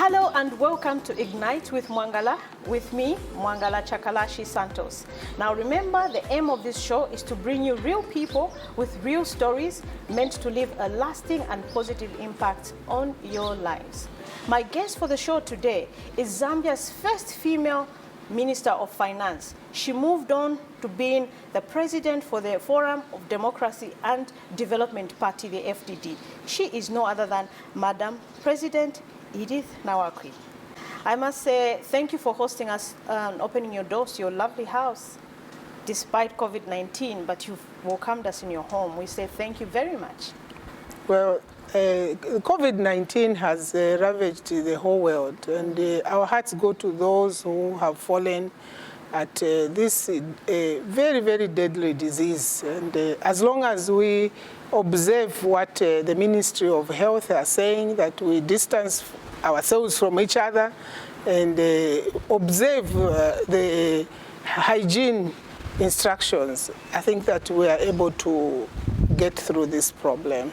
Hello and welcome to Ignite with Mwangala, with me, Mwangala Chakalashi Santos. Now remember, the aim of this show is to bring you real people with real stories meant to leave a lasting and positive impact on your lives. My guest for the show today is Zambia's first female Minister of Finance. She moved on to being the president for the Forum of Democracy and Development Party, the FDD. She is no other than Madam President Edith Nawakwi. I must say thank you for hosting us and opening your doors to your lovely house, despite COVID-19, but you've welcomed us in your home. We say thank you very much. Well, COVID-19 has ravaged the whole world, and our hearts go to those who have fallen at this very, very deadly disease. And as long as we observe what the Ministry of Health are saying, that we distance ourselves from each other and observe the hygiene instructions, I think that we are able to get through this problem.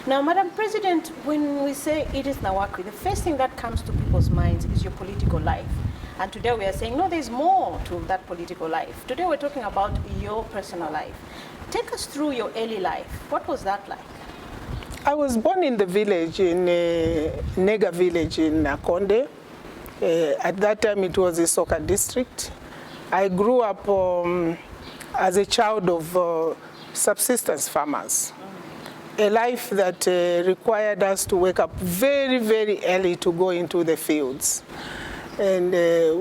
Now, Madam President, when we say Edith Nawakwi, the first thing that comes to people's minds is your political life. And today we are saying, no, there's more to that political life. Today we're talking about your personal life. Take us through your early life. What was that like? I was born in the village, in Nega village in Nakonde. At that time it was a soccer district. I grew up as a child of subsistence farmers. A life that required us to wake up very, very early to go into the fields. And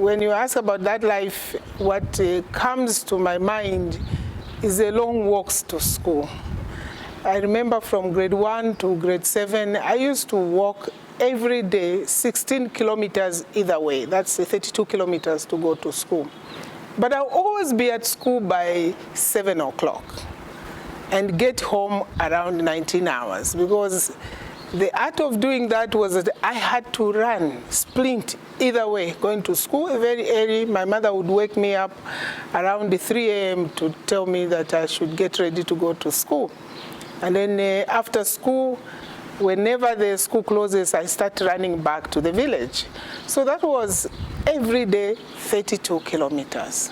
when you ask about that life, what comes to my mind is the long walks to school. I remember from grade 1 to grade 7, I used to walk every day 16 kilometers either way. That's 32 kilometers to go to school. But I'll always be at school by 7 o'clock and get home around 19 hours, because the art of doing that was that I had to run, sprint either way, going to school very early. My mother would wake me up around 3 a.m. to tell me that I should get ready to go to school. And then after school, whenever the school closes, I start running back to the village. So that was every day 32 kilometers.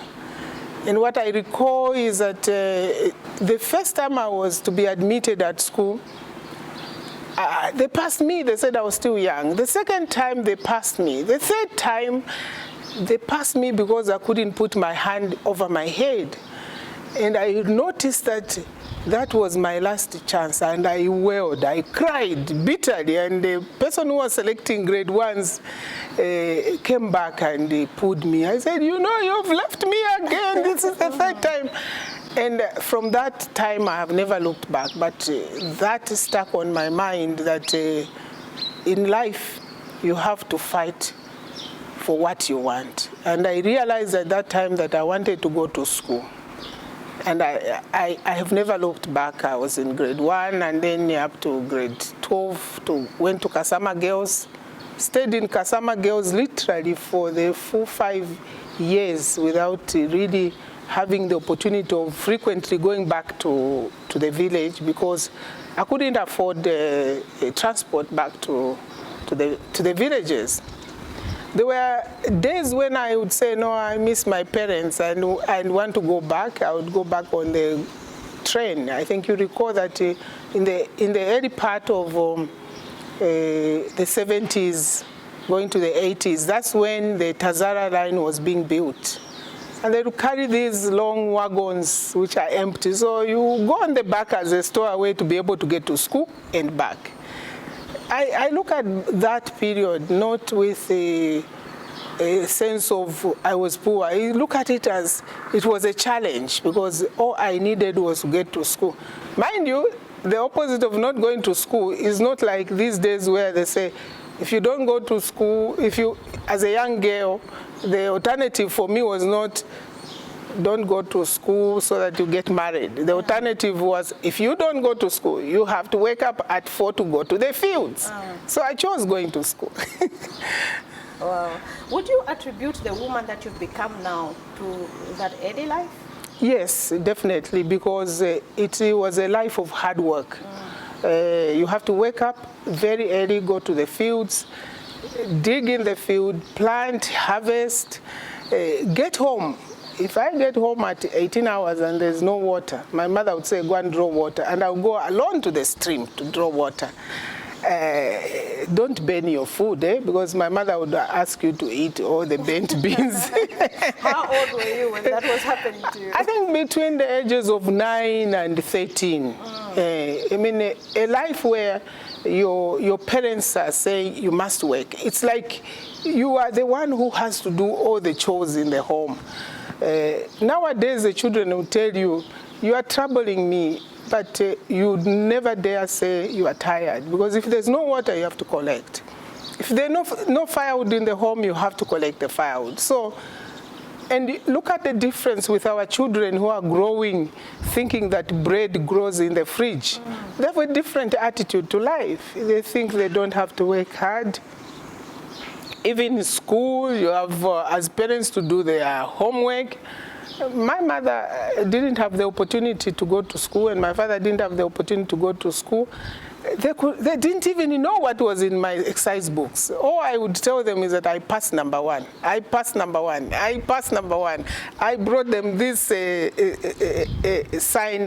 And what I recall is that the first time I was to be admitted at school, they passed me. They said I was still young. The second time, they passed me. The third time, they passed me because I couldn't put my hand over my head. And I noticed that that was my last chance, and I wailed. I cried bitterly, and the person who was selecting grade 1s came back and they pulled me. I said, you know, you've left me again. This is the third time. And from that time, I have never looked back. But that stuck on my mind that in life, you have to fight for what you want. And I realized at that time that I wanted to go to school. And I have never looked back. I was in grade 1 and then up to grade 12, went to Kasama Girls, stayed in Kasama Girls literally for the full 5 years without really having the opportunity of frequently going back to the village, because I couldn't afford transport back to the villages. There were days when I would say, no, I miss my parents and want to go back. I would go back on the train. I think you recall that in the early part of the 70s, going to the 80s, that's when the Tazara line was being built. And they would carry these long wagons which are empty. So you go on the back as a stowaway to be able to get to school and back. I look at that period not with a sense of I was poor. I look at it as it was a challenge, because all I needed was to get to school. Mind you, the opposite of not going to school is not like these days where they say, if you don't go to school, as a young girl, the alternative for me was not don't go to school so that you get married. The alternative was, if you don't go to school, you have to wake up at 4 to go to the fields. So I chose going to school. Wow. Would you attribute the woman that you've become now to that early life? Yes, definitely, because it was a life of hard work. You have to wake up very early, go to the fields, dig in the field, plant, harvest, get home. If I get home at 18 hours and there's no water, my mother would say, go and draw water, and I'll go alone to the stream to draw water. Don't burn your food, because my mother would ask you to eat all the burnt beans. How old were you when that was happening to you? I think between the ages of 9 and 13. I mean, a life where your parents are saying you must work. It's like you are the one who has to do all the chores in the home. Nowadays, the children will tell you, you are troubling me, but you never dare say you are tired, because if there's no water, you have to collect. If there's no firewood in the home, you have to collect the firewood. So, and look at the difference with our children who are growing, thinking that bread grows in the fridge. They have a different attitude to life. They think they don't have to work hard. Even in school, you have, as parents, to do their homework. My mother didn't have the opportunity to go to school, and my father didn't have the opportunity to go to school. They didn't even know what was in my exercise books. All I would tell them is that I passed number 1. I passed number 1. I passed number 1. I brought them this sign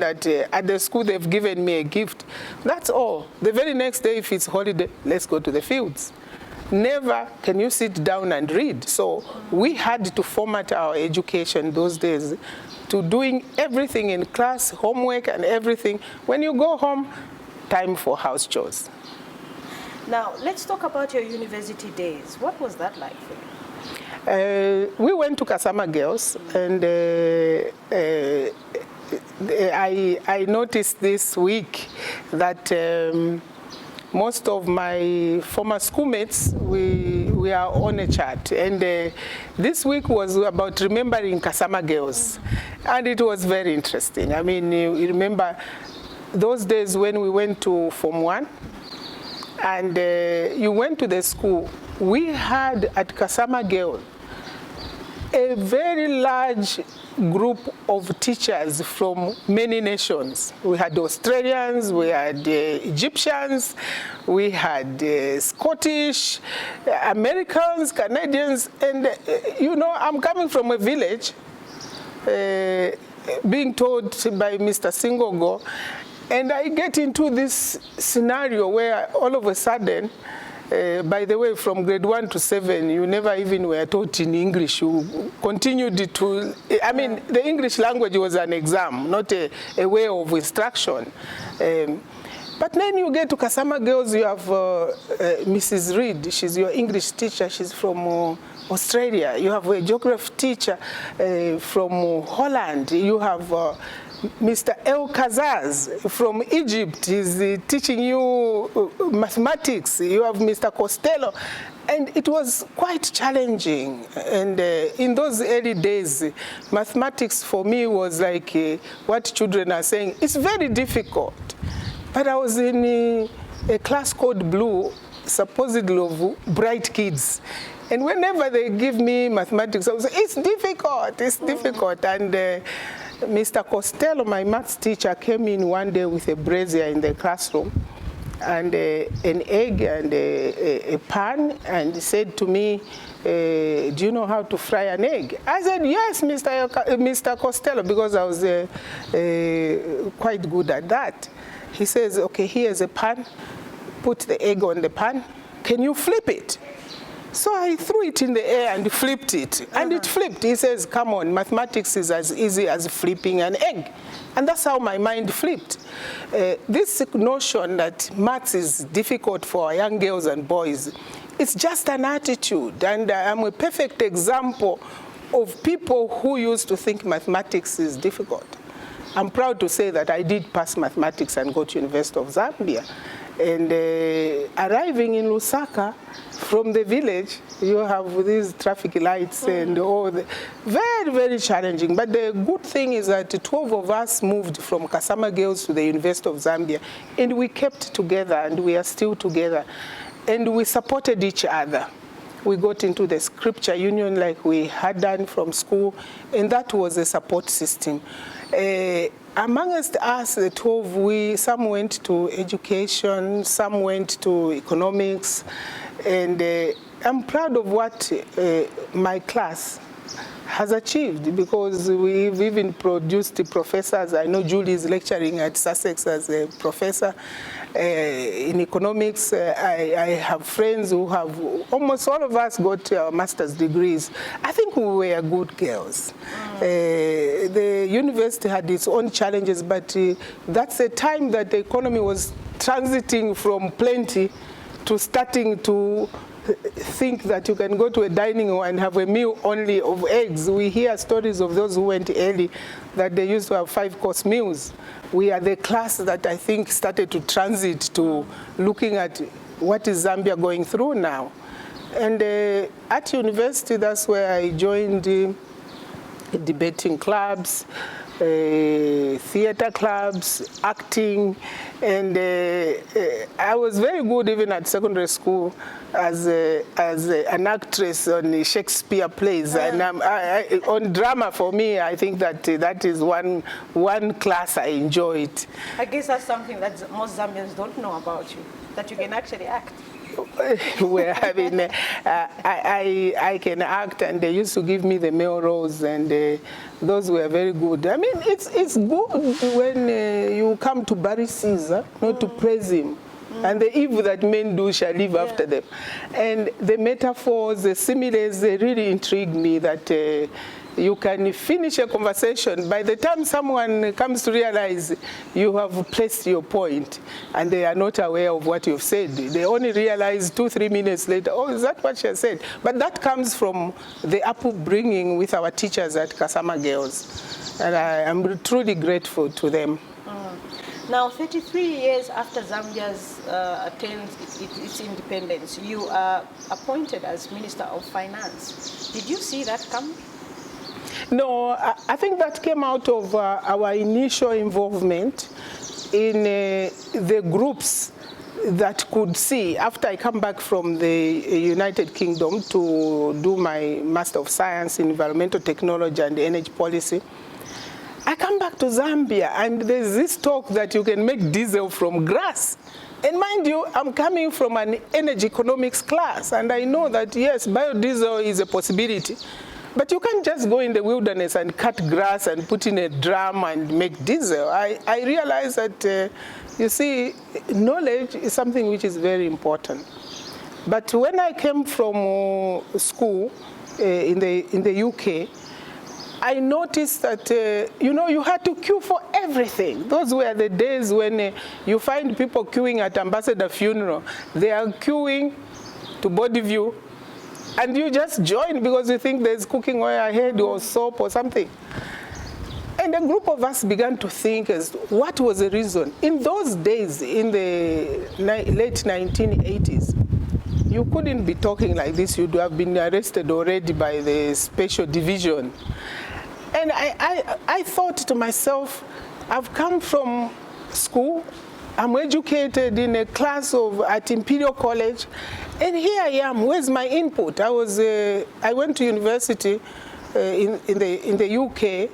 that at the school they've given me a gift. That's all. The very next day, if it's holiday, let's go to the fields. Never can you sit down and read. So we had to format our education those days to doing everything in class, homework and everything. When you go home, time for house chores. Now, let's talk about your university days. What was that like for you? We went to Kasama Girls, and I noticed this week that most of my former schoolmates, we are on a chat. And this week was about remembering Kasama Girls. And it was very interesting. I mean, you remember those days when we went to Form 1, and you went to the school. We had at Kasama Girl a very large group of teachers from many nations. We had Australians, we had Egyptians, we had Scottish, Americans, Canadians, and you know, I'm coming from a village, being told by Mr. Singogo, and I get into this scenario where all of a sudden, by the way, from grade 1 to 7, you never even were taught in English. You continued to, I mean, the English language was an exam, not a way of instruction. But then you get to Kasama Girls, you have Mrs. Reed. She's your English teacher. She's from Australia. You have a geography teacher from Holland. You have Mr. El Kazaz from Egypt. He's teaching you mathematics. You have Mr. Costello. And it was quite challenging. And in those early days, mathematics for me was like what children are saying. It's very difficult. But I was in a class called Blue, supposedly of bright kids. And whenever they give me mathematics, I was like, it's difficult, it's difficult. And Mr. Costello, my maths teacher, came in one day with a brazier in the classroom and an egg and a pan, and said to me, do you know how to fry an egg? I said, yes, Mr. Costello, because I was quite good at that. He says, okay, here's a pan. Put the egg on the pan. Can you flip it? So I threw it in the air and flipped it. And it flipped. He says, come on, mathematics is as easy as flipping an egg. And that's how my mind flipped. This notion that maths is difficult for young girls and boys, it's just an attitude. And I'm a perfect example of people who used to think mathematics is difficult. I'm proud to say that I did pass mathematics and go to University of Zambia. And arriving in Lusaka from the village, you have these traffic lights and all the, very, very challenging. But the good thing is that 12 of us moved from Kasama Girls to the University of Zambia, and we kept together, and we are still together. And we supported each other. We got into the scripture union like we had done from school, and that was a support system. Amongst us, the 12, some went to education, some went to economics, And I'm proud of what my class has achieved, because we've even produced professors. I know Julie is lecturing at Sussex as a professor in economics. I have friends who have, almost all of us got master's degrees. I think we were good girls. The university had its own challenges, but that's a time that the economy was transiting from plenty to starting to think that you can go to a dining hall and have a meal only of eggs. We hear stories of those who went early that they used to have 5-course meals. We are the class that I think started to transit to looking at what is Zambia going through now. And at university, that's where I joined debating clubs, theater clubs, acting, and I was very good even at secondary school as an actress on Shakespeare plays. And on drama, for me, I think that that is one class I enjoyed. I guess that's something that most Zambians don't know about you, that you can actually act. Where I mean, I can act, and they used to give me the male roles, and those were very good. I mean, it's good when you come to bury Caesar, not to praise him. And the evil that men do shall live after them. And the metaphors, the similes, they really intrigue me, that you can finish a conversation. By the time someone comes to realize you have placed your point and they are not aware of what you've said, they only realize 2-3 minutes later, oh, is that what she said? But that comes from the upbringing with our teachers at Kasama Girls. And I am truly grateful to them. Now, 33 years after Zambia's attained its independence, you are appointed as Minister of Finance. Did you see that come? No, I think that came out of our initial involvement in the groups that could see, after I come back from the United Kingdom to do my Master of Science in Environmental Technology and Energy Policy, I come back to Zambia, and there's this talk that you can make diesel from grass. And mind you, I'm coming from an energy economics class, and I know that, yes, biodiesel is a possibility. But you can't just go in the wilderness and cut grass and put in a drum and make diesel. I realize that, you see, knowledge is something which is very important. But when I came from school in the UK, I noticed that, you know, you had to queue for everything. Those were the days when you find people queuing at ambassador funeral. They are queuing to body view, and you just join because you think there's cooking oil ahead or soap or something. And a group of us began to think as what was the reason. In those days, in the late 1980s, you couldn't be talking like this. You'd have been arrested already by the special division. And I thought to myself, I've come from school, I'm educated in a class at Imperial College, and here I am, where's my input? I went to university in the UK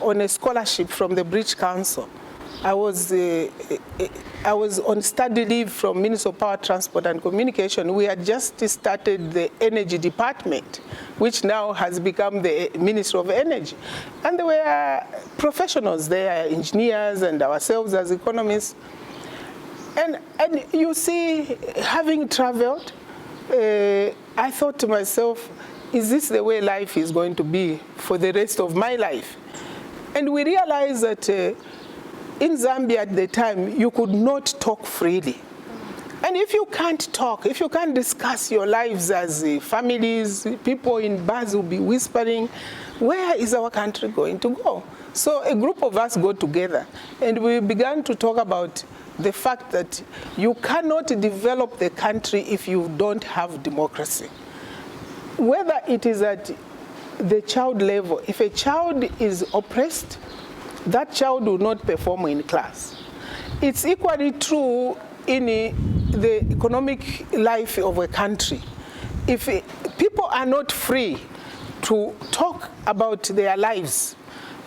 on a scholarship from the British Council. I was on study leave from Ministry of Power, Transport and Communication. We had just started the Energy Department, which now has become the Ministry of Energy. And there were professionals there, engineers and ourselves as economists. And you see, having traveled, I thought to myself, is this the way life is going to be for the rest of my life? And we realized that in Zambia at the time, you could not talk freely. And if you can't talk, if you can't discuss your lives as families, people in bars will be whispering, where is our country going to go? So a group of us got together, and we began to talk about the fact that you cannot develop the country if you don't have democracy. Whether it is at the child level, if a child is oppressed, that child will not perform in class. It's equally true in the economic life of a country. If people are not free to talk about their lives,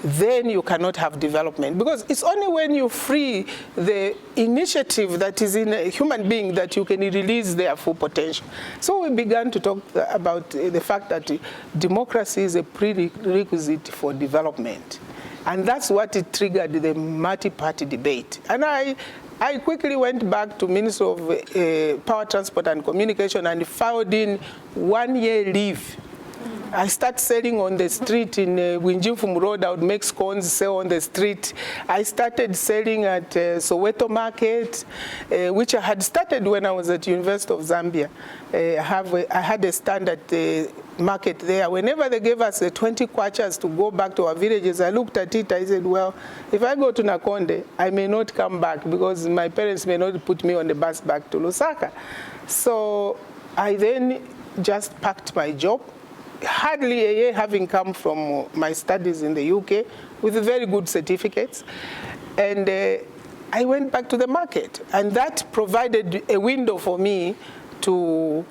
then you cannot have development. Because it's only when you free the initiative that is in a human being that you can release their full potential. So we began to talk about the fact that democracy is a prerequisite for development. And that's what it triggered the multi-party debate. And I quickly went back to Minister of Power, Transport and Communication and filed in 1 year leave. I started selling on the street in Winjifum Road. I would make scones, sell on the street. I started selling at Soweto Market, which I had started when I was at University of Zambia. I had a stand at the market there. Whenever they gave us 20 kwachas to go back to our villages, I looked at it, I said, well, if I go to Nakonde, I may not come back because my parents may not put me on the bus back to Lusaka. So I then just packed my job, hardly a year having come from my studies in the UK with very good certificates. And I went back to the market. And that provided a window for me to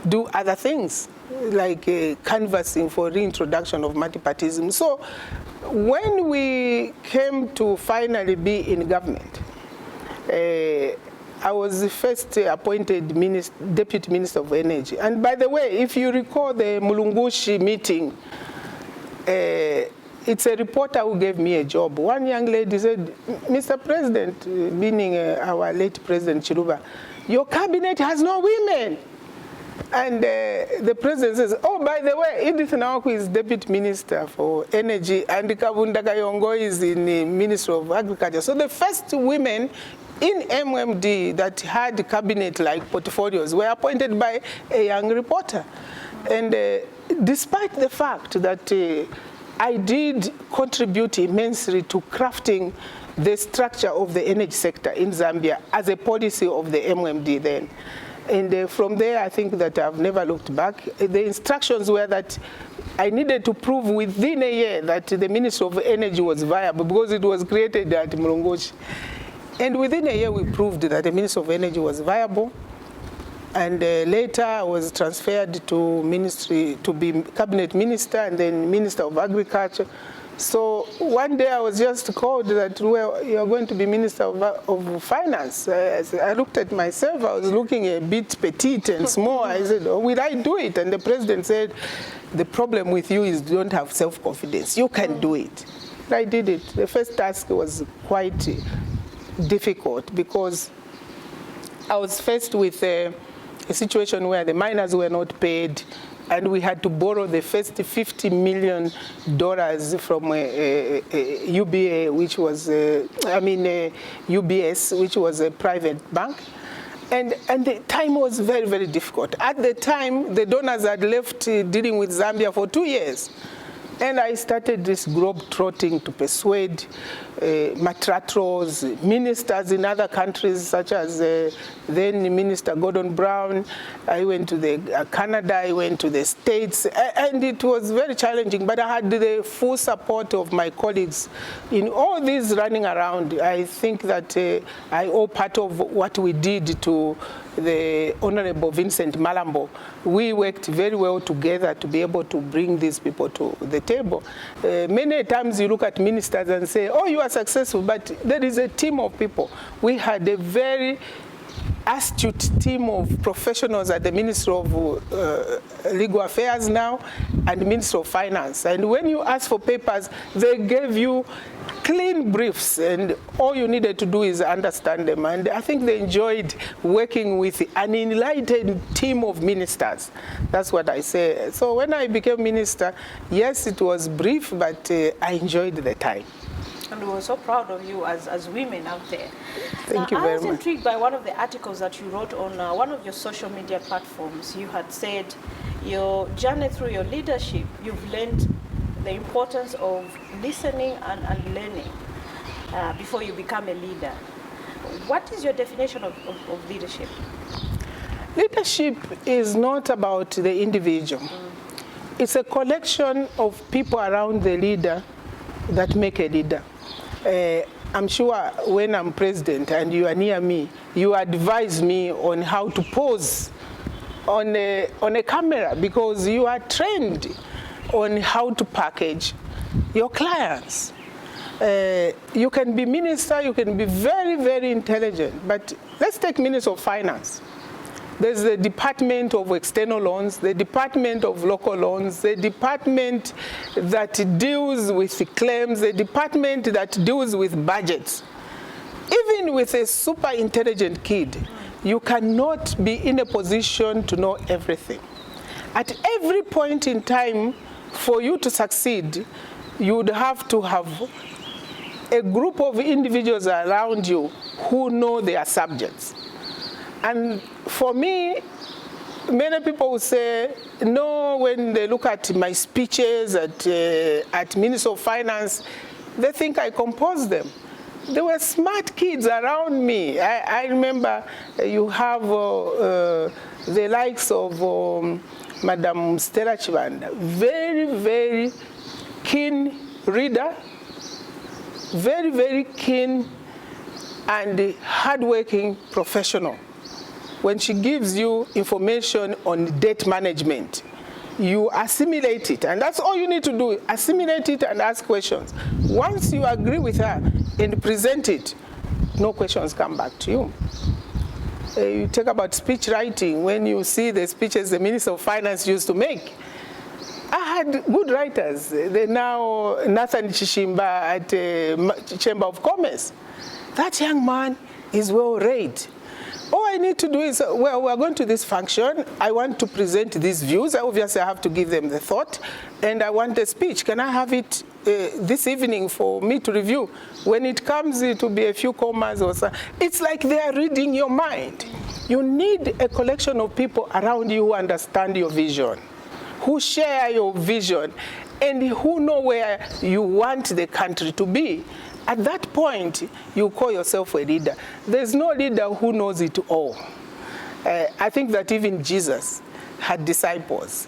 do other things, like canvassing for reintroduction of multipartyism. So when we came to finally be in government, I was the first appointed Deputy Minister of Energy. And by the way, if you recall the Mulungushi meeting, it's a reporter who gave me a job. One young lady said, Mr. President, meaning our late President Chiluba, your cabinet has no women. And the president says, oh, by the way, Edith Nawakwi is Deputy Minister for Energy, and Kabunda Kayongo is in the Ministry of Agriculture. So the first women in MMD that had cabinet-like portfolios were appointed by a young reporter. And despite the fact that I did contribute immensely to crafting the structure of the energy sector in Zambia as a policy of the MMD then. And from there, I think that I've never looked back. The instructions were that I needed to prove within a year that the Ministry of Energy was viable because it was created at Mulungushi. And within a year, we proved that the Ministry of Energy was viable. And later, I was transferred to ministry to be cabinet minister and then Minister of Agriculture. So one day I was just called that, well, you're going to be Minister of Finance. I looked at myself, I was looking a bit petite and small. I said, oh, will I do it? And the president said, the problem with you is you don't have self-confidence. You can do it. And I did it. The first task was quite difficult because I was faced with a situation where the miners were not paid, and we had to borrow the first $50 million from UBA, which was, UBS, which was a private bank. And the time was very, very difficult. At the time, the donors had left dealing with Zambia for 2 years. And I started this globe-trotting to persuade matratros, ministers in other countries, such as then Minister Gordon Brown. I went to Canada, I went to the States, and it was very challenging, but I had the full support of my colleagues. In all this running around, I think that I owe part of what we did to the Honorable Vincent Malambo. We worked very well together to be able to bring these people to the table. Many times you look at ministers and say, oh, you are successful, but there is a team of people. We had a very astute team of professionals at the Ministry of Legal Affairs now and the Ministry of Finance. And when you ask for papers, they gave you clean briefs, and all you needed to do is understand them. And I think they enjoyed working with an enlightened team of ministers. That's what I say. So when I became minister, yes, it was brief, but I enjoyed the time. And we were so proud of you as women out there. Thank you very much. I was intrigued by one of the articles that you wrote on one of your social media platforms. You had said your journey through your leadership, you've learned the importance of listening and learning before you become a leader. What is your definition of leadership? Leadership is not about the individual. It's a collection of people around the leader that make a leader. I'm sure when I'm president and you are near me, you advise me on how to pose on a camera because you are trained on how to package, your clients. You can be minister, you can be very, very intelligent, but let's take Minister of Finance. There's the Department of External Loans, the Department of Local Loans, the department that deals with the claims, the department that deals with budgets. Even with a super intelligent kid, you cannot be in a position to know everything. At every point in time, for you to succeed, you would have to have a group of individuals around you who know their subjects. And for me, many people will say, no, when they look at my speeches at Minister of Finance, they think I composed them. There were smart kids around me. I remember you have the likes of Madam Stella Chibanda, very, very keen reader, very, very keen and hardworking professional. When she gives you information on debt management, you assimilate it, and that's all you need to do, assimilate it and ask questions. Once you agree with her and present it, no questions come back to you. You talk about speech writing, when you see the speeches the Minister of Finance used to make. I had good writers. They now, Nathan Chishimba at Chamber of Commerce. That young man is well read. All I need to do is, well, we're going to this function. I want to present these views. Obviously, I have to give them the thought. And I want a speech. Can I have it this evening for me to review? When it comes, it will be a few commas or something. It's like they are reading your mind. You need a collection of people around you who understand your vision, who share your vision, and who know where you want the country to be. At that point, you call yourself a leader. There's no leader who knows it all. I think that even Jesus had disciples.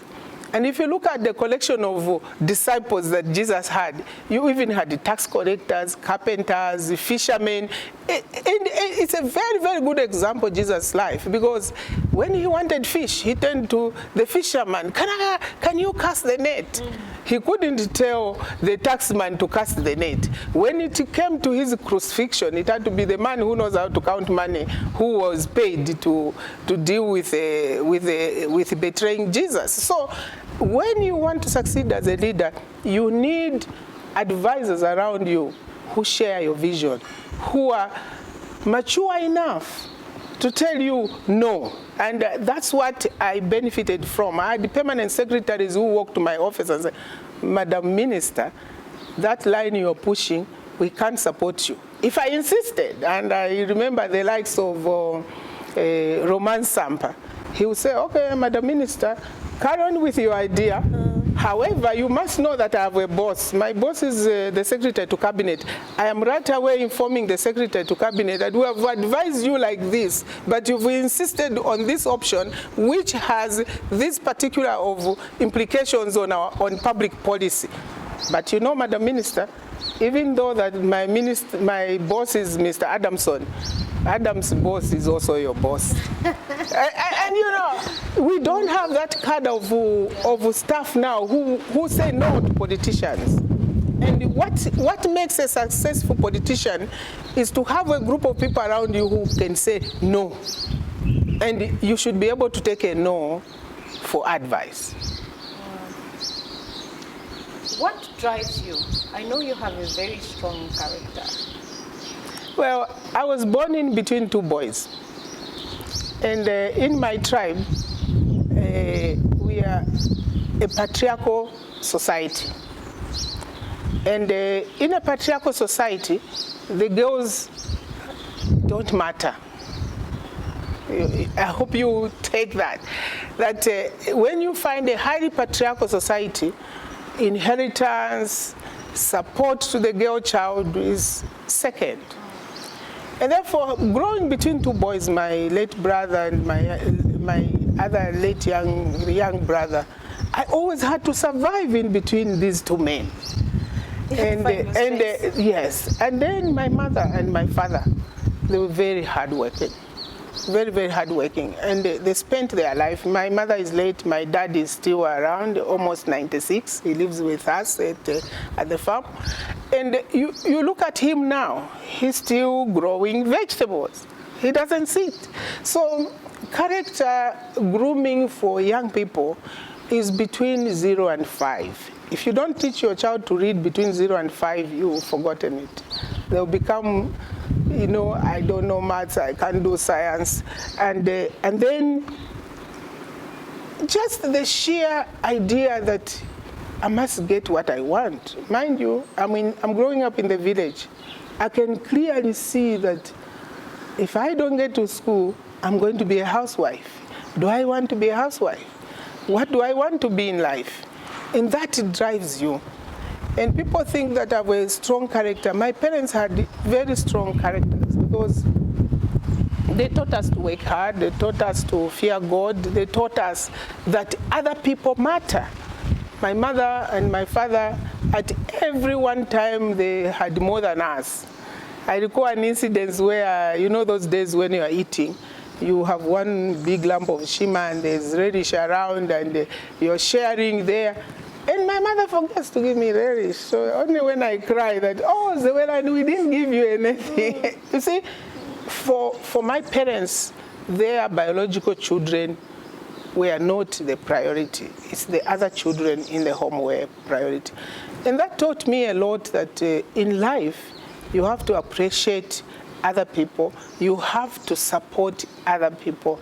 And if you look at the collection of disciples that Jesus had, you even had the tax collectors, carpenters, fishermen. And it's a very, very good example of Jesus' life, because when he wanted fish, he turned to the fisherman, can you cast the net? He couldn't tell the taxman to cast the net. When it came to his crucifixion, it had to be the man who knows how to count money, who was paid to deal with betraying Jesus. So when you want to succeed as a leader, you need advisors around you who share your vision, who are mature enough to tell you no. And that's what I benefited from. I had permanent secretaries who walked to my office and said, Madam Minister, that line you're pushing, we can't support you. If I insisted, and I remember the likes of Roman Sampa, he would say, okay, Madam Minister, carry on with your idea. However, you must know that I have a boss. My boss is the Secretary to Cabinet. I am right away informing the Secretary to Cabinet that we have advised you like this, but you've insisted on this option, which has this particular of implications on public policy. But you know, Madam Minister, even though that my boss is Mr. Adamson, Adam's boss is also your boss. and you know, we don't have that kind of staff now who say no to politicians. And what makes a successful politician is to have a group of people around you who can say no. And you should be able to take a no for advice. What drives you? I know you have a very strong character. Well, I was born in between two boys. And in my tribe, we are a patriarchal society. And in a patriarchal society, the girls don't matter. I hope you take that. That when you find a highly patriarchal society, inheritance, support to the girl child is second. And therefore, growing between two boys, my late brother and my other late young brother, I always had to survive in between these two men. Yes, and then my mother and my father, they were very hardworking. very, very hardworking, and they spent their life. My mother is late, my dad is still around, almost 96. He lives with us at the farm. And you look at him now, he's still growing vegetables. He doesn't sit. So character grooming for young people is between 0 and 5. If you don't teach your child to read between 0 and 5, you've forgotten it. They'll become, I don't know maths, I can't do science. And then just the sheer idea that I must get what I want. Mind you, I'm growing up in the village. I can clearly see that if I don't get to school, I'm going to be a housewife. Do I want to be a housewife? What do I want to be in life? And that drives you. And people think that I have a strong character. My parents had very strong characters because they taught us to work hard, they taught us to fear God, they taught us that other people matter. My mother and my father, at every one time, they had more than us. I recall an incident where, those days when you are eating, you have one big lump of shima and there's radish around and you're sharing there. And my mother forgets to give me relish. So only when I cry that, Zwelani, we didn't give you anything. You see, for my parents, their biological children were not the priority. It's the other children in the home were priority. And that taught me a lot that in life, you have to appreciate other people. You have to support other people.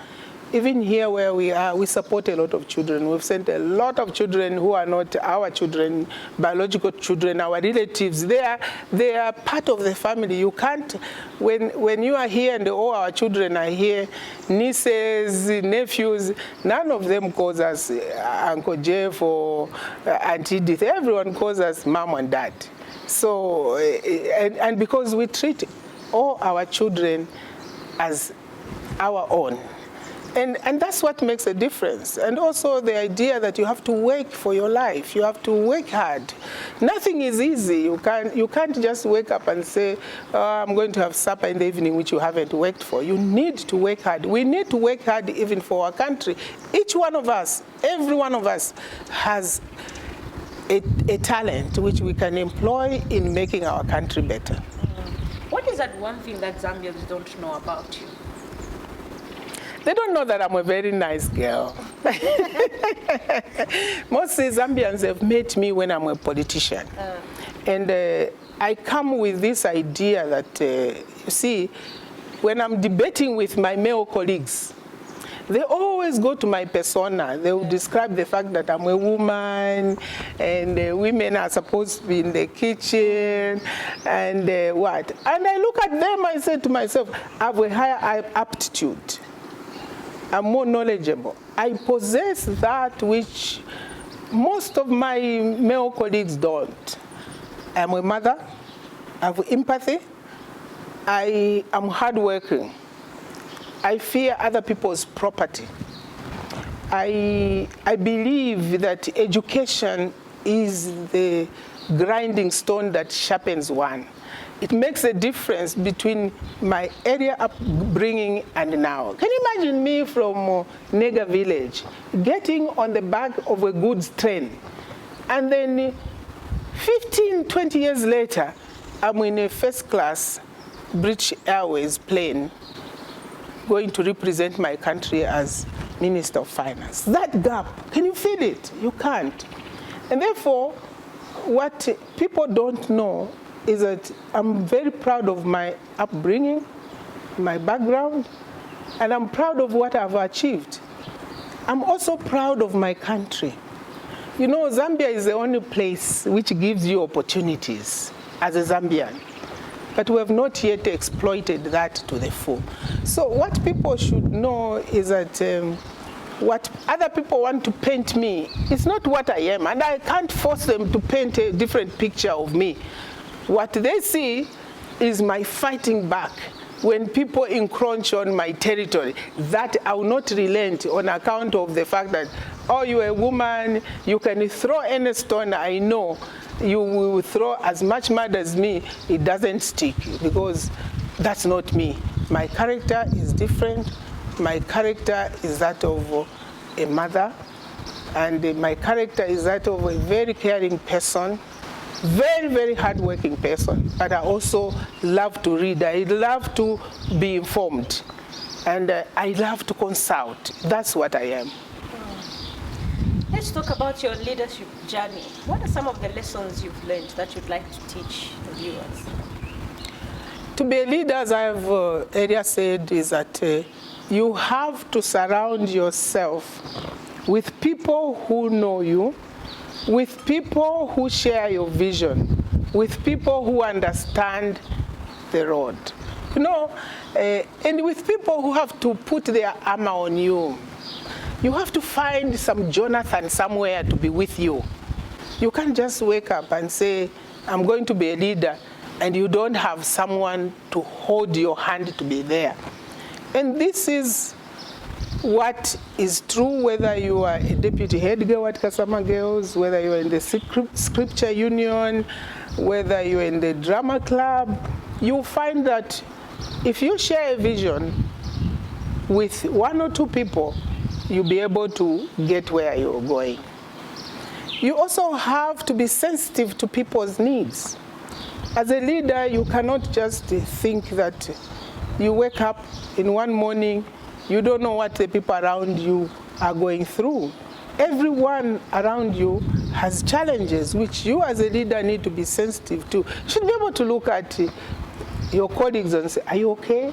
Even here where we are, we support a lot of children. We've sent a lot of children who are not our children, biological children, our relatives. They are part of the family. You can't, when you are here and all our children are here, nieces, nephews, none of them calls us Uncle Jeff or Auntie Edith. Everyone calls us Mom and Dad. So, and because we treat all our children as our own. And that's what makes a difference. And also the idea that you have to work for your life. You have to work hard. Nothing is easy. You can't just wake up and say, I'm going to have supper in the evening, which you haven't worked for. You need to work hard. We need to work hard even for our country. Each one of us, every one of us has a talent which we can employ in making our country better. What is that one thing that Zambians don't know about you? They don't know that I'm a very nice girl. Mostly Zambians have met me when I'm a politician. And I come with this idea that, you see, when I'm debating with my male colleagues, they always go to my persona. They will describe the fact that I'm a woman and women are supposed to be in the kitchen and what. And I look at them, I say to myself, I have a higher aptitude. I'm more knowledgeable. I possess that which most of my male colleagues don't. I'm a mother, I have empathy, I am hardworking. I fear other people's property. I believe that education is the grinding stone that sharpens one. It makes a difference between my area upbringing and now. Can you imagine me from Nega village getting on the back of a goods train and then 15, 20 years later, I'm in a first class British Airways plane going to represent my country as Minister of Finance. That gap, can you feel it? You can't. And therefore, what people don't know is that I'm very proud of my upbringing, my background, and I'm proud of what I've achieved. I'm also proud of my country. You know, Zambia is the only place which gives you opportunities as a Zambian, but we have not yet exploited that to the full. So what people should know is that what other people want to paint me is not what I am, and I can't force them to paint a different picture of me. What they see is my fighting back when people encroach on my territory, that I will not relent on account of the fact that, oh, you're a woman, you can throw any stone, I know. You will throw as much mud as me, it doesn't stick, because that's not me. My character is different. My character is that of a mother, and my character is that of a very caring person, very, very hardworking person. But I also love to read. I love to be informed, and I love to consult. That's what I am. Let's talk about your leadership journey. What are some of the lessons you've learned that you'd like to teach the viewers? To be a leader, as I've earlier said, is that you have to surround yourself with people who know you, with people who share your vision, with people who understand the road. You know, and with people who have to put their armor on you. You have to find some Jonathan somewhere to be with you. You can't just wake up and say, I'm going to be a leader, and you don't have someone to hold your hand to be there. And this is what is true whether you are a deputy head girl at Kasama Girls, whether you are in the scripture union, whether you are in the drama club. You find that if you share a vision with one or two people, you'll be able to get where you're going. You also have to be sensitive to people's needs. As a leader, you cannot just think that you wake up in one morning, you don't know what the people around you are going through. Everyone around you has challenges which you as a leader need to be sensitive to. You should be able to look at your colleagues and say, are you okay?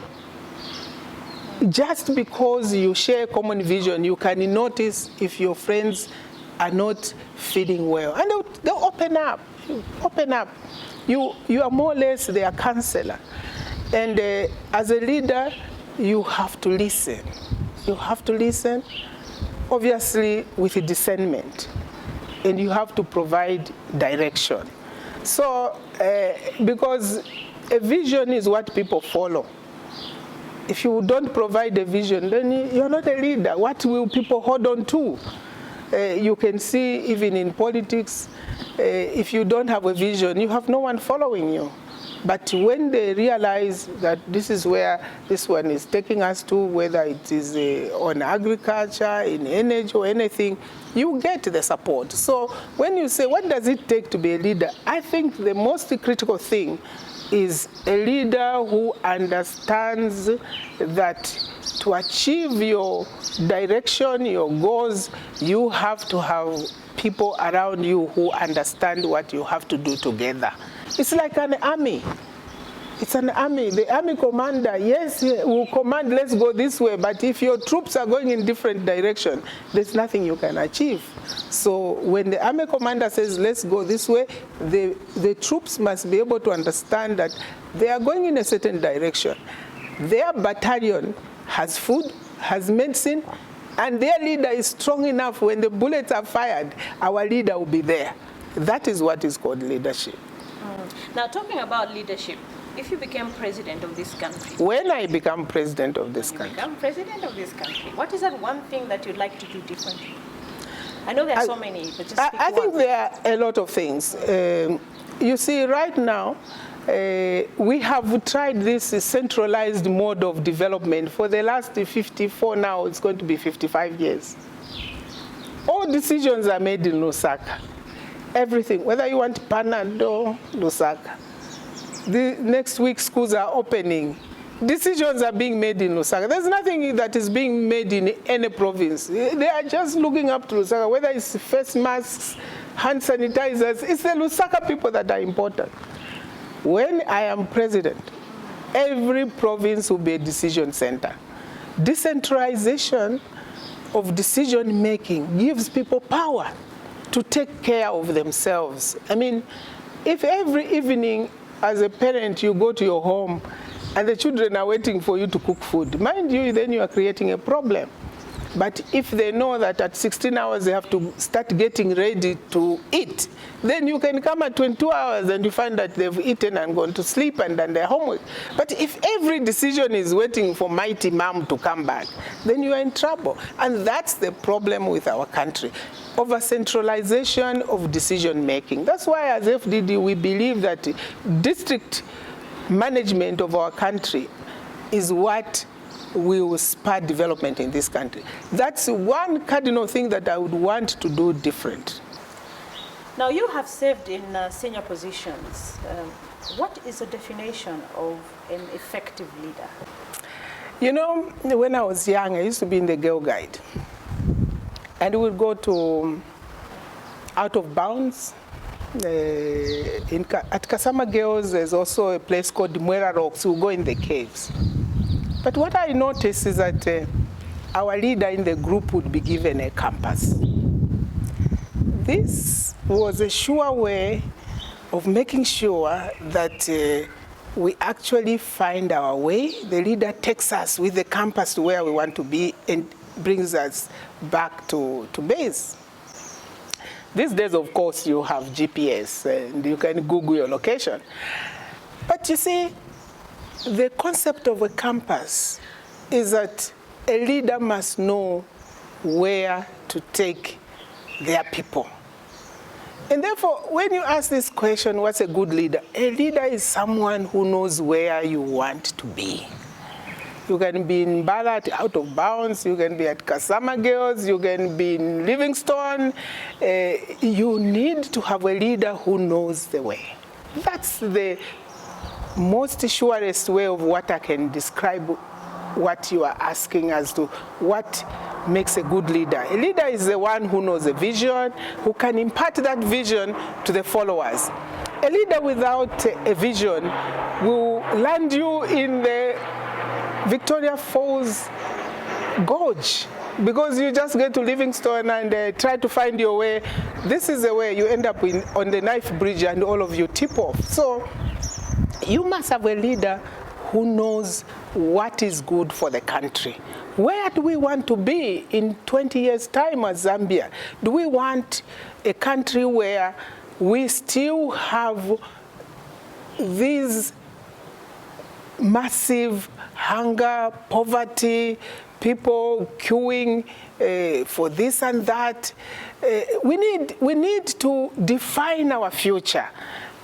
Just because you share a common vision, you can notice if your friends are not feeling well. And they'll open up. Open up. You are more or less their counselor. And as a leader, you have to listen. You have to listen, obviously, with discernment. And you have to provide direction. So, because a vision is what people follow. If you don't provide a vision, then you're not a leader. What will people hold on to? You can see even in politics, if you don't have a vision, you have no one following you. But when they realize that this is where this one is taking us to, whether it is on agriculture, in energy or anything, you get the support. So when you say, what does it take to be a leader? I think the most critical thing is a leader who understands that to achieve your direction, your goals, you have to have people around you who understand what you have to do together. It's like an army. It's an army. The army commander, yes, will command, let's go this way, but if your troops are going in different direction, there's nothing you can achieve. So when the army commander says, let's go this way, the troops must be able to understand that they are going in a certain direction. Their battalion has food, has medicine, and their leader is strong enough when the bullets are fired, our leader will be there. That is what is called leadership. Now, talking about leadership, if you became president of this country. When I become president of this country. Become president of this country. What is that one thing that you'd like to do differently? I know there are so many, but just I think there are a lot of things. You see, right now, we have tried this centralized mode of development for the last 54, now it's going to be 55 years. All decisions are made in Lusaka. Everything, whether you want Panado, Lusaka. The next week schools are opening. Decisions are being made in Lusaka. There's nothing that is being made in any province. They are just looking up to Lusaka, whether it's face masks, hand sanitizers. It's the Lusaka people that are important. When I am president, every province will be a decision center. Decentralization of decision making gives people power to take care of themselves. I mean, if every evening as a parent you go to your home and the children are waiting for you to cook food, mind you, then you are creating a problem. But if they know that at 16 hours they have to start getting ready to eat, then you can come at 22 hours and you find that they've eaten and gone to sleep and done their homework. But if every decision is waiting for mighty mom to come back, then you are in trouble. And that's the problem with our country. Over-centralization of decision-making. That's why as FDD we believe that district management of our country is what will spur development in this country. That's one cardinal thing that I would want to do different. Now, you have served in senior positions. What is the definition of an effective leader? You know, when I was young, I used to be in the Girl Guide. And we would go to Out of Bounds. At Kasama Girls, there's also a place called Mwera Rocks. We'll go in the caves. But what I noticed is that our leader in the group would be given a compass. This was a sure way of making sure that we actually find our way. The leader takes us with the compass to where we want to be and brings us back to base. These days, of course, you have GPS and you can Google your location. But you see, the concept of a compass is that a leader must know where to take their people. And therefore, when you ask this question, what's a good leader? A leader is someone who knows where you want to be. You can be in Balat, Out of Bounds, you can be at Kasama Girls, you can be in Livingstone. You need to have a leader who knows the way. That's the most surest way of what I can describe what you are asking as to what makes a good leader. A leader is the one who knows a vision, who can impart that vision to the followers. A leader without a vision will land you in the Victoria Falls Gorge because you just get to Livingstone and try to find your way. This is the way you end up on the knife bridge and all of you tip off. So you must have a leader who knows what is good for the country. Where do we want to be in 20 years' time as Zambia? Do we want a country where we still have these massive hunger, poverty, people queuing for this and that? We need to define our future.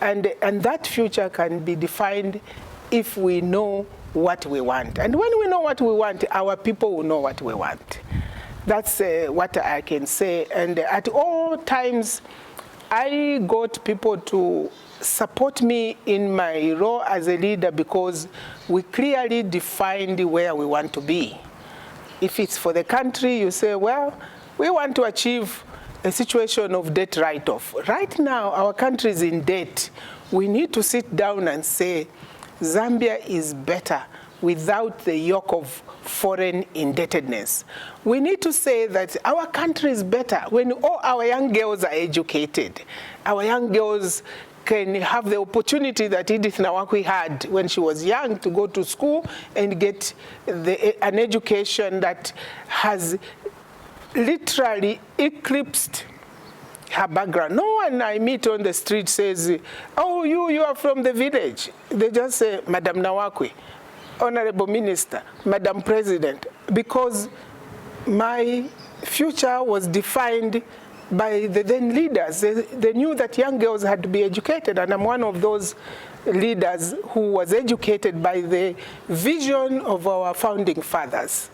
And that future can be defined if we know what we want. And when we know what we want, our people will know what we want. That's what I can say. And at all times, I got people to support me in my role as a leader because we clearly defined where we want to be. If it's for the country, you say, well, we want to achieve a situation of debt write-off. Right now, our country is in debt. We need to sit down and say, Zambia is better without the yoke of foreign indebtedness. We need to say that our country is better when all our young girls are educated. Our young girls can have the opportunity that Edith Nawakwi had when she was young to go to school and get an education that has literally eclipsed her background. No one I meet on the street says, oh, you are from the village. They just say, Madam Nawakwi, Honorable Minister, Madam President, because my future was defined by the then leaders. They knew that young girls had to be educated, and I'm one of those leaders who was educated by the vision of our founding fathers.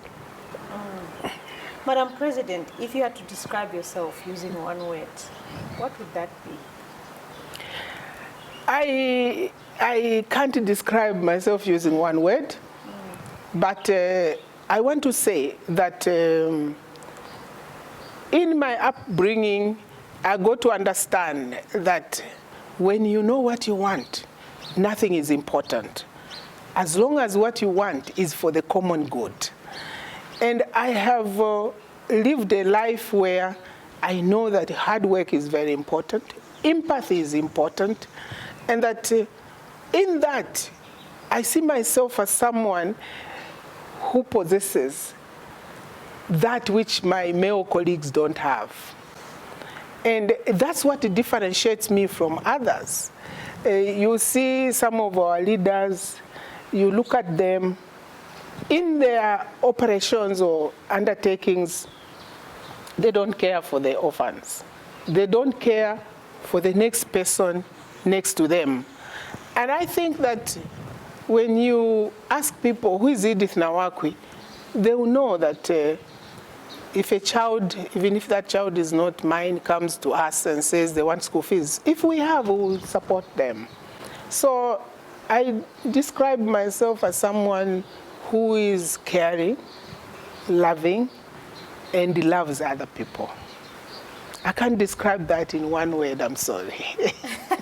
Madam President, if you had to describe yourself using one word, what would that be? I can't describe myself using one word, but I want to say that in my upbringing, I got to understand that when you know what you want, nothing is important, as long as what you want is for the common good. And I have lived a life where I know that hard work is very important, empathy is important, and that in that, I see myself as someone who possesses that which my male colleagues don't have. And that's what differentiates me from others. You see some of our leaders, you look at them, in their operations or undertakings, they don't care for the orphans. They don't care for the next person next to them. And I think that when you ask people, who is Edith Nawakwi, they will know that if a child, even if that child is not mine, comes to us and says they want school fees, if we have, we will support them. So I describe myself as someone who is caring, loving, and loves other people. I can't describe that in one word, I'm sorry.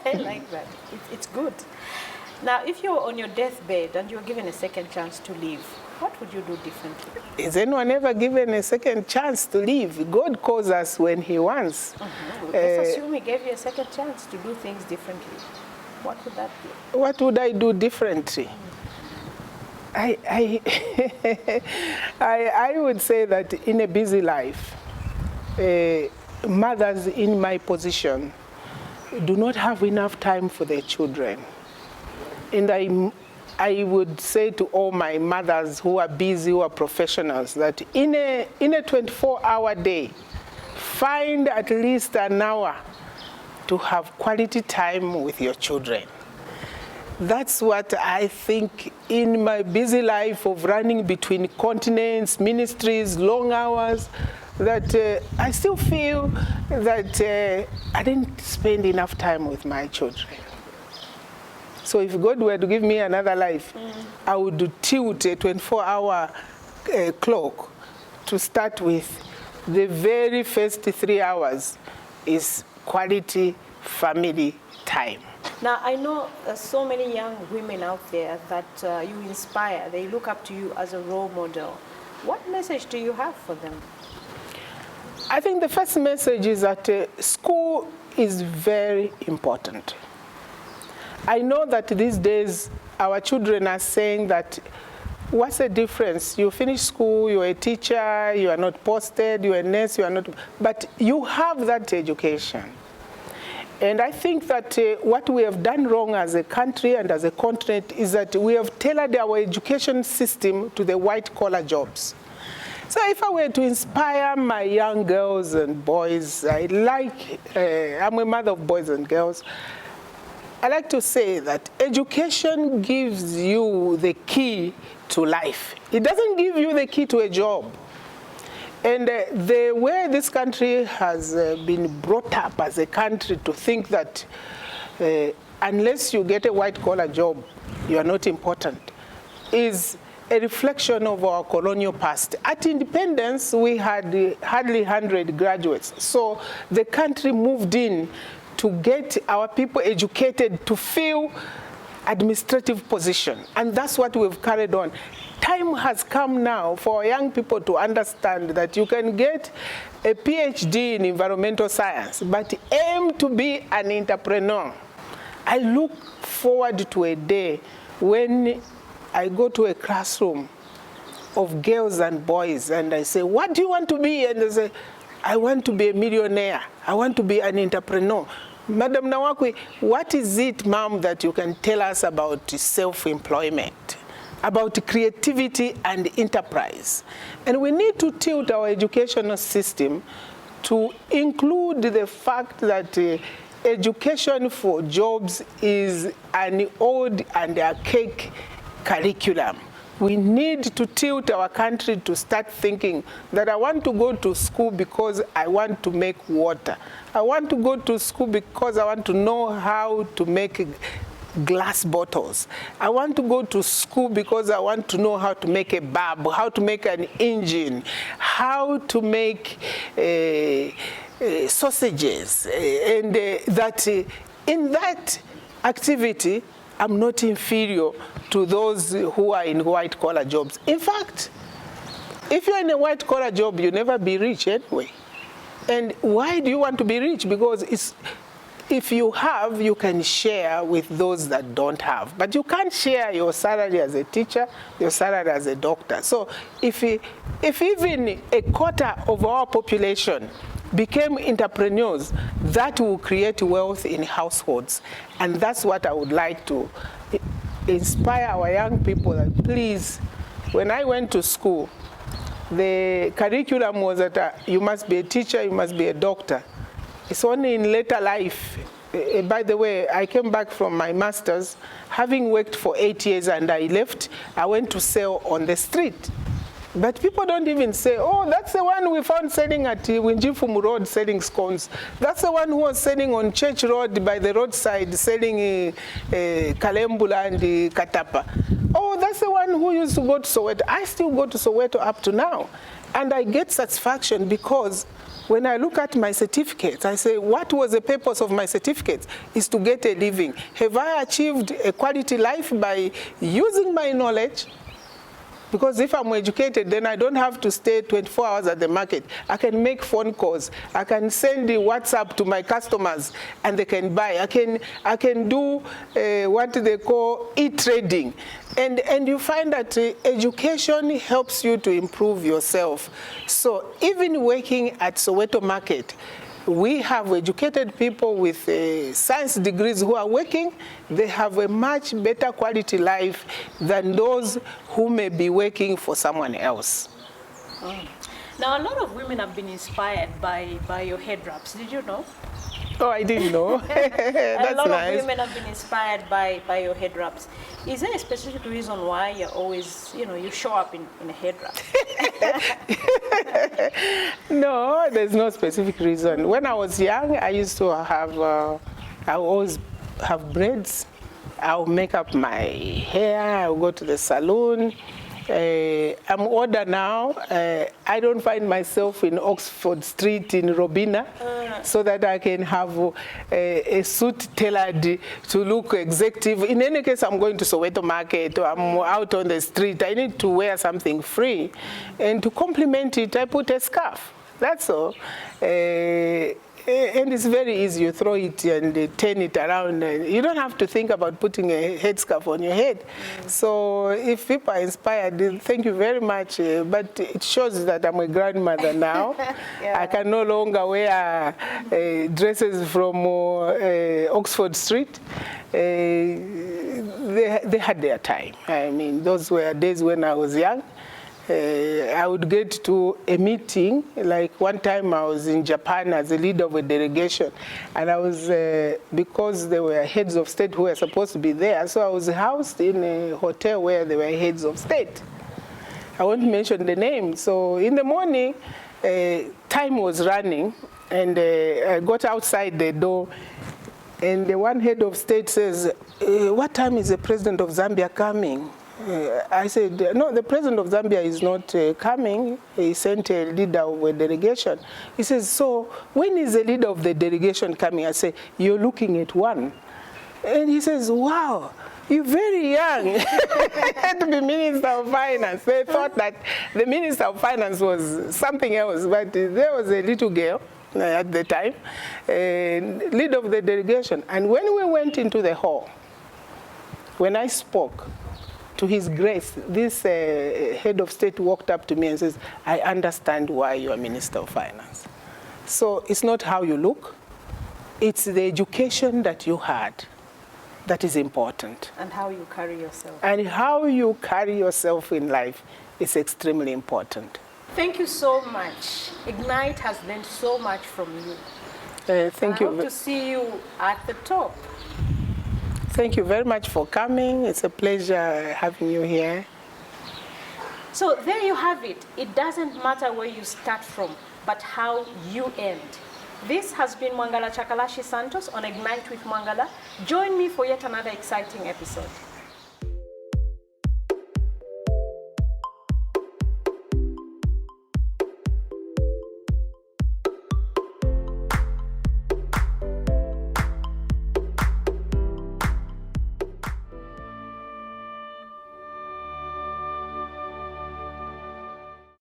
I like that. It's good. Now, if you're on your deathbed and you're given a second chance to live, what would you do differently? Is anyone ever given a second chance to live? God calls us when he wants. Let's assume he gave you a second chance to do things differently. What would that be? What would I do differently? I would say that in a busy life, mothers in my position do not have enough time for their children. And I would say to all my mothers who are busy, who are professionals, that in a 24-hour day, find at least an hour to have quality time with your children. That's what I think in my busy life of running between continents, ministries, long hours, that I still feel that I didn't spend enough time with my children. So if God were to give me another life, I would tilt a 24-hour clock to start with. The very first 3 hours is quality family time. Now, I know so many young women out there that you inspire. They look up to you as a role model. What message do you have for them? I think the first message is that school is very important. I know that these days our children are saying that, what's the difference? You finish school, you're a teacher, you are not posted, you're a nurse, you are not, but you have that education. And I think that what we have done wrong as a country and as a continent is that we have tailored our education system to the white-collar jobs. So if I were to inspire my young girls and boys, I'm a mother of boys and girls, I like to say that education gives you the key to life. It doesn't give you the key to a job. And the way this country has been brought up as a country to think that unless you get a white-collar job, you are not important, is a reflection of our colonial past. At independence, we had hardly 100 graduates. So the country moved in to get our people educated to fill administrative position. And that's what we've carried on. Time has come now for young people to understand that you can get a PhD in environmental science, but aim to be an entrepreneur. I look forward to a day when I go to a classroom of girls and boys and I say, what do you want to be? And they say, I want to be a millionaire. I want to be an entrepreneur. Madam Nawakwi, what is it, ma'am, that you can tell us about self-employment, about creativity and enterprise? And we need to tilt our educational system to include the fact that education for jobs is an old and archaic curriculum. We need to tilt our country to start thinking that I want to go to school because I want to make water. I want to go to school because I want to know how to make glass bottles. I want to go to school because I want to know how to make a bulb, how to make an engine, how to make sausages. And that in that activity, I'm not inferior to those who are in white-collar jobs. In fact, if you're in a white-collar job, you'll never be rich anyway. And why do you want to be rich? Because if you have, you can share with those that don't have. But you can't share your salary as a teacher, your salary as a doctor. So if even a quarter of our population became entrepreneurs, that will create wealth in households. And that's what I would like to inspire our young people that, please, when I went to school, the curriculum was that you must be a teacher, you must be a doctor. It's only in later life. By the way, I came back from my master's having worked for 8 years and I left, I went to sell on the street. But people don't even say, oh, that's the one we found selling at Winjifumu Road selling scones. That's the one who was selling on Church Road by the roadside selling Kalembula and Katapa. Oh, that's the one who used to go to Soweto. I still go to Soweto up to now. And I get satisfaction because when I look at my certificates, I say, what was the purpose of my certificates? Is to get a living. Have I achieved a quality life by using my knowledge? Because if I'm educated, then I don't have to stay 24 hours at the market. I can make phone calls. I can send the WhatsApp to my customers and they can buy. I can do what they call e-trading. And you find that education helps you to improve yourself. So even working at Soweto Market, we have educated people with science degrees who are working. They have a much better quality life than those who may be working for someone else. Now, a lot of women have been inspired by your head wraps. Did you know? Oh, I didn't know. That's a lot nice. of women have been inspired by your head wraps. Is there a specific reason why you're always, you show up in a head wrap? No, there's no specific reason. When I was young, I used to have, I always have braids. I'll make up my hair, I'll go to the salon. I'm older now. I don't find myself in Oxford Street in Robina so that I can have a suit tailored to look executive. In any case, I'm going to Soweto Market or I'm out on the street. I need to wear something free. And to complement it, I put a scarf. That's all. And it's very easy. You throw it and turn it around. You don't have to think about putting a headscarf on your head. So if people are inspired, thank you very much. But it shows that I'm a grandmother now. Yeah. I can no longer wear dresses from Oxford Street. They had their time. I mean, those were days when I was young. I would get to a meeting, like one time I was in Japan as a leader of a delegation, and I was, because there were heads of state who were supposed to be there, so I was housed in a hotel where there were heads of state. I won't mention the name. So in the morning, time was running, and I got outside the door, and the one head of state says, what time is the president of Zambia coming? I said, no, the president of Zambia is not coming. He sent a leader of a delegation. He says, so when is the leader of the delegation coming? I say, you're looking at one. And he says, wow, you're very young to be Minister of Finance. They thought that the Minister of Finance was something else, but there was a little girl at the time, leader of the delegation. And when we went into the hall, when I spoke, to His Grace, this head of state walked up to me and says, I understand why you are Minister of Finance. So it's not how you look, it's the education that you had that is important. And how you carry yourself. And how you carry yourself in life is extremely important. Thank you so much. Ignite has learned so much from you. Thank you. I hope to see you at the top. Thank you very much for coming. It's a pleasure having you here. So there you have it. It doesn't matter where you start from, but how you end. This has been Mwangala Chakalashi Santos on Ignite with Mwangala. Join me for yet another exciting episode.